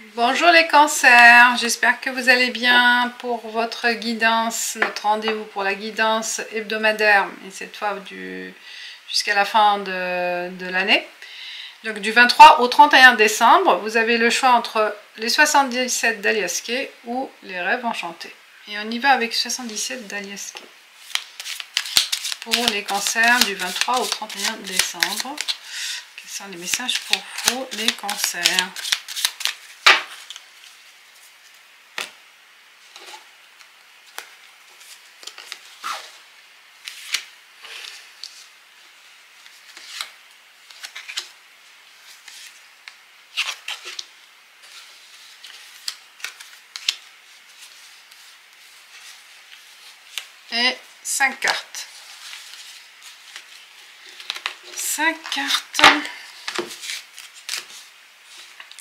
Bonjour les cancers, j'espère que vous allez bien pour votre guidance, notre rendez-vous pour la guidance hebdomadaire, et cette fois jusqu'à la fin de l'année. Donc du 23 au 31 décembre, vous avez le choix entre les 77 d'Alias Kay ou les rêves enchantés. Et on y va avec 77 d'Alias Kay. Pour les cancers du 23 au 31 décembre, quels sont les messages pour vous les cancers ? Et 5 cartes. 5 cartes.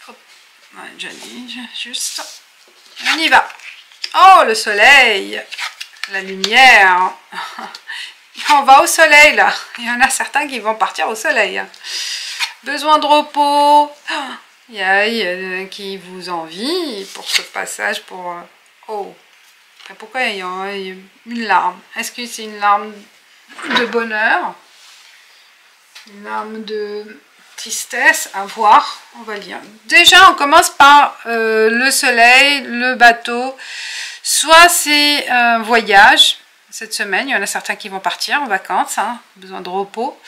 Hop. Ouais, déjà dit, juste. On y va. Oh, le soleil. La lumière. On va au soleil, là. Il y en a certains qui vont partir au soleil. Besoin de repos. Il y a qui vous envie pour ce passage, pour... Oh. Pourquoi il y a une larme? Est-ce que c'est une larme de bonheur? Une larme de tristesse? À voir, on va lire. Déjà, on commence par le soleil, le bateau. Soit c'est un voyage cette semaine. Il y en a certains qui vont partir en vacances. Hein, besoin de repos.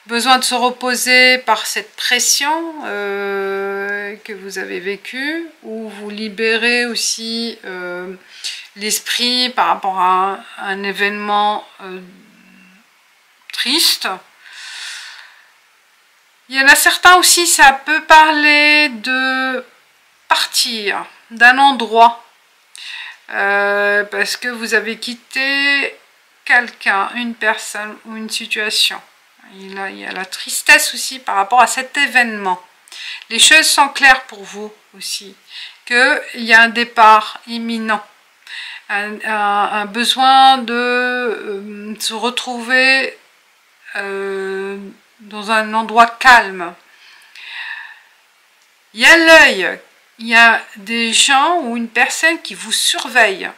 Besoin de se reposer par cette pression que vous avez vécue. Ou vous libérez aussi... l'esprit par rapport à un événement triste. Il y en a certains aussi, ça peut parler de partir d'un endroit parce que vous avez quitté quelqu'un, une personne ou une situation. Il y a la tristesse aussi par rapport à cet événement. Les choses sont claires pour vous aussi, qu'il y a un départ imminent. Un besoin de se retrouver dans un endroit calme. Il y a l'œil, il y a des gens ou une personne qui vous surveille.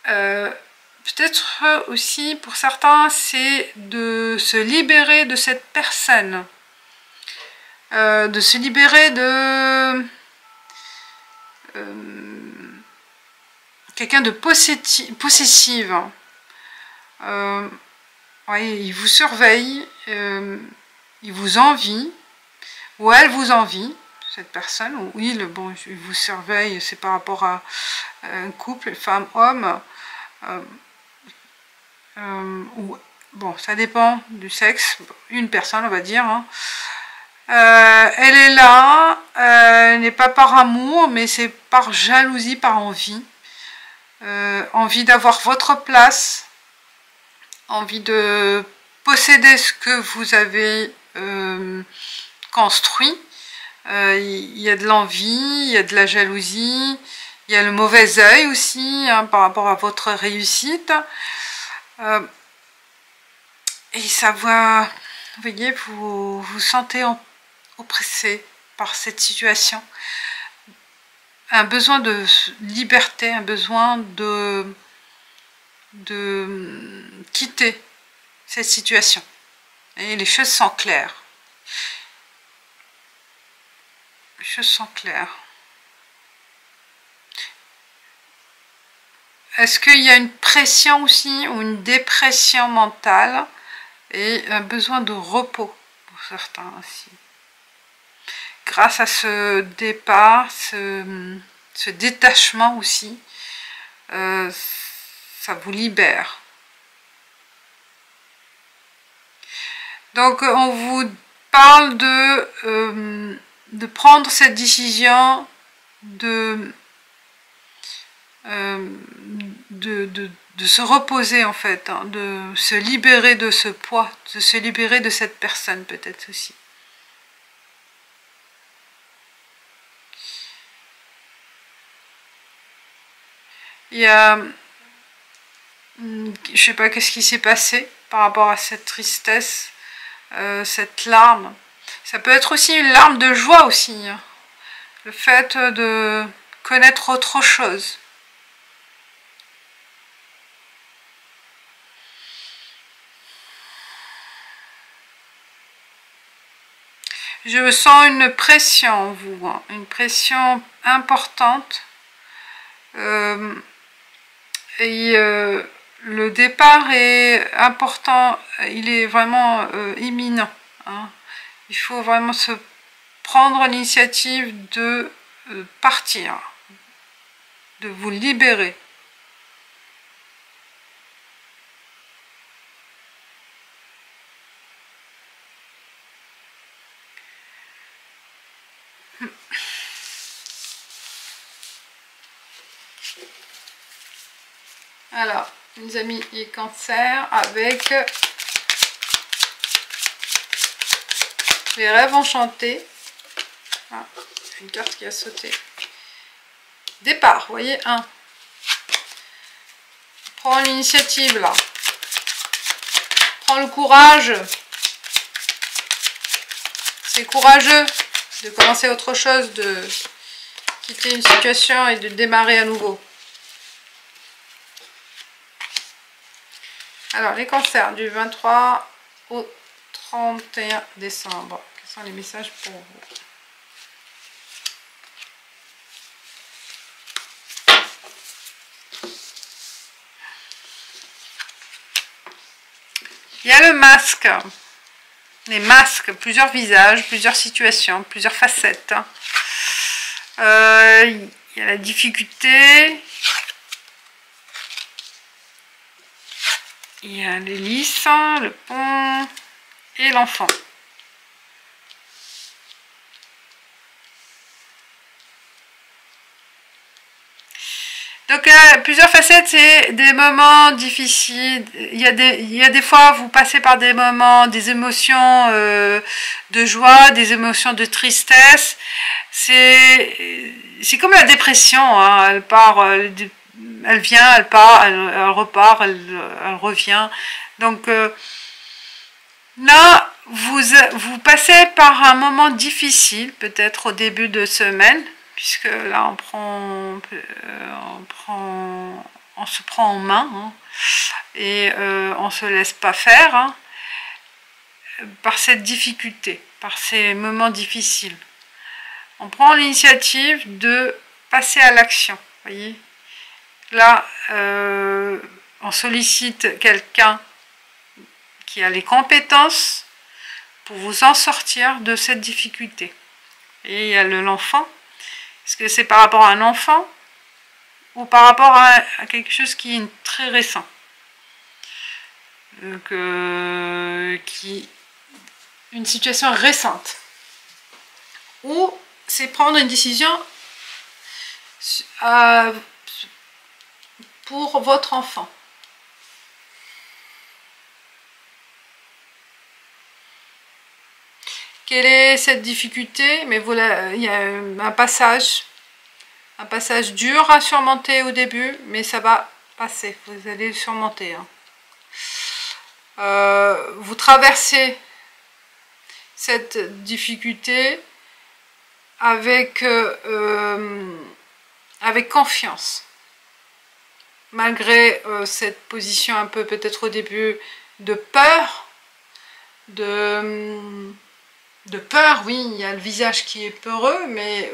Peut-être aussi pour certains, c'est de se libérer de cette personne, de se libérer de... quelqu'un de possessive. Ouais, il vous surveille, il vous envie, ou elle vous envie, cette personne, ou il, bon, il vous surveille, c'est par rapport à un couple, femme-homme, ou, bon, ça dépend du sexe, une personne, on va dire, hein. Elle est là, elle n'est pas par amour, mais c'est par jalousie, par envie. Envie d'avoir votre place, envie de posséder ce que vous avez construit. Il y a de l'envie, il y a de la jalousie, il y a le mauvais œil aussi hein, par rapport à votre réussite. Et ça va, vous voyez, vous vous sentez oppressé par cette situation. Un besoin de liberté, un besoin de quitter cette situation. Et les choses sont claires. Les choses sont claires. Est-ce qu'il y a une pression aussi ou une dépression mentale et un besoin de repos pour certains aussi? Grâce à ce départ, ce détachement aussi, ça vous libère. Donc on vous parle de prendre cette décision de se reposer en fait, hein, de se libérer de ce poids, de se libérer de cette personne peut-être aussi. Il y a, je sais pas qu'est-ce qui s'est passé par rapport à cette tristesse, cette larme. Ça peut être aussi une larme de joie aussi. Hein. le fait de connaître autre chose. Je sens une pression en vous, hein, une pression importante. Le départ est important, il est vraiment imminent. Hein. Il faut vraiment se prendre l'initiative de partir, de vous libérer. Alors, mes amis, les cancers avec les rêves enchantés. Ah, une carte qui a sauté. Départ, vous voyez, 1. Prends l'initiative là. Prends le courage. C'est courageux de commencer autre chose, de quitter une situation et de démarrer à nouveau. Alors, les cancers du 23 au 31 décembre. Quels sont les messages pour vous? Il y a le masque. Les masques, plusieurs visages, plusieurs situations, plusieurs facettes. Il y a la difficulté. Il y a l'hélice, le pont et l'enfant. Donc plusieurs facettes, c'est des moments difficiles. Il y a des fois, vous passez par des moments, des émotions de joie, des émotions de tristesse. C'est comme la dépression, hein. Elle part, elle vient, elle part, elle repart, elle revient. Donc là, vous passez par un moment difficile, peut-être au début de semaine, puisque là on se prend en main, hein, et on se laisse pas faire, hein, par cette difficulté, par ces moments difficiles. On prend l'initiative de passer à l'action, voyez. Là, on sollicite quelqu'un qui a les compétences pour vous en sortir de cette difficulté. Et il y a l'enfant. Est-ce que c'est par rapport à un enfant ou par rapport à quelque chose qui est très récent? Donc, une situation récente. Ou c'est prendre une décision pour votre enfant. Quelle est cette difficulté? Mais voilà, il y a un passage dur à surmonter au début, mais ça va passer, vous allez le surmonter. Hein. Vous traversez cette difficulté avec confiance, malgré cette position un peu peut-être au début de peur, de peur, oui, il y a le visage qui est peureux, mais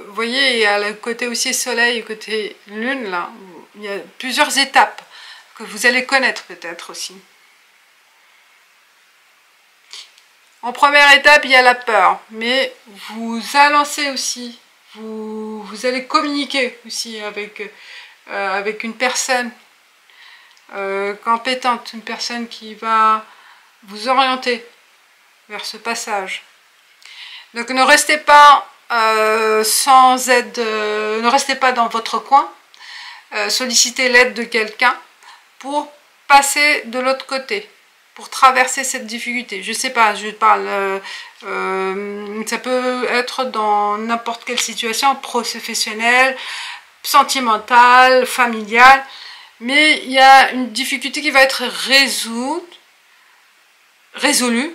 vous voyez, il y a le côté aussi soleil, le côté lune, là, il y a plusieurs étapes que vous allez connaître peut-être aussi. En première étape, il y a la peur, mais vous annoncez aussi, vous allez communiquer aussi avec une personne compétente, une personne qui va vous orienter vers ce passage. Donc ne restez pas sans aide, ne restez pas dans votre coin, sollicitez l'aide de quelqu'un pour passer de l'autre côté, pour traverser cette difficulté. Je sais pas, je parle, ça peut être dans n'importe quelle situation, professionnelle, sentimentale, familiale, mais il y a une difficulté qui va être résolue.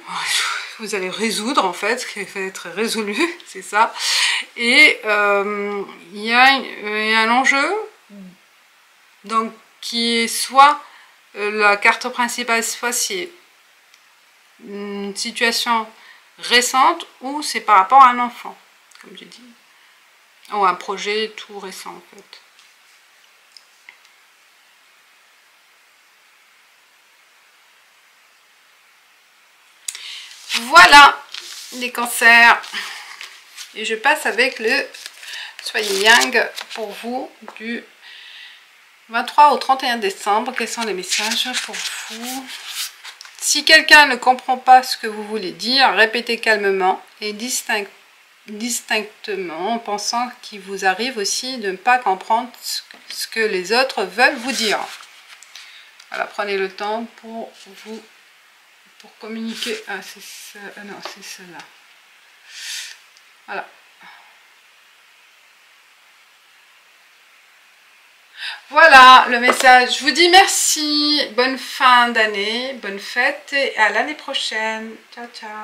Vous allez résoudre en fait, ce qui va être résolu, c'est ça. Et il y a un enjeu donc, qui est soit la carte principale, soit c'est une situation récente ou c'est par rapport à un enfant, comme j'ai dit, ou un projet tout récent en fait. Voilà les cancers. Et je passe avec le Soyez Yang pour vous du 23 au 31 décembre. Quels sont les messages pour vous? Si quelqu'un ne comprend pas ce que vous voulez dire, répétez calmement et distinctement en pensant qu'il vous arrive aussi de ne pas comprendre ce que les autres veulent vous dire. Voilà, prenez le temps pour vous communiquer. Ah, c'est ça. Ah non, c'est cela. Voilà. Voilà le message. Je vous dis merci. Bonne fin d'année, bonne fête et à l'année prochaine. Ciao, ciao.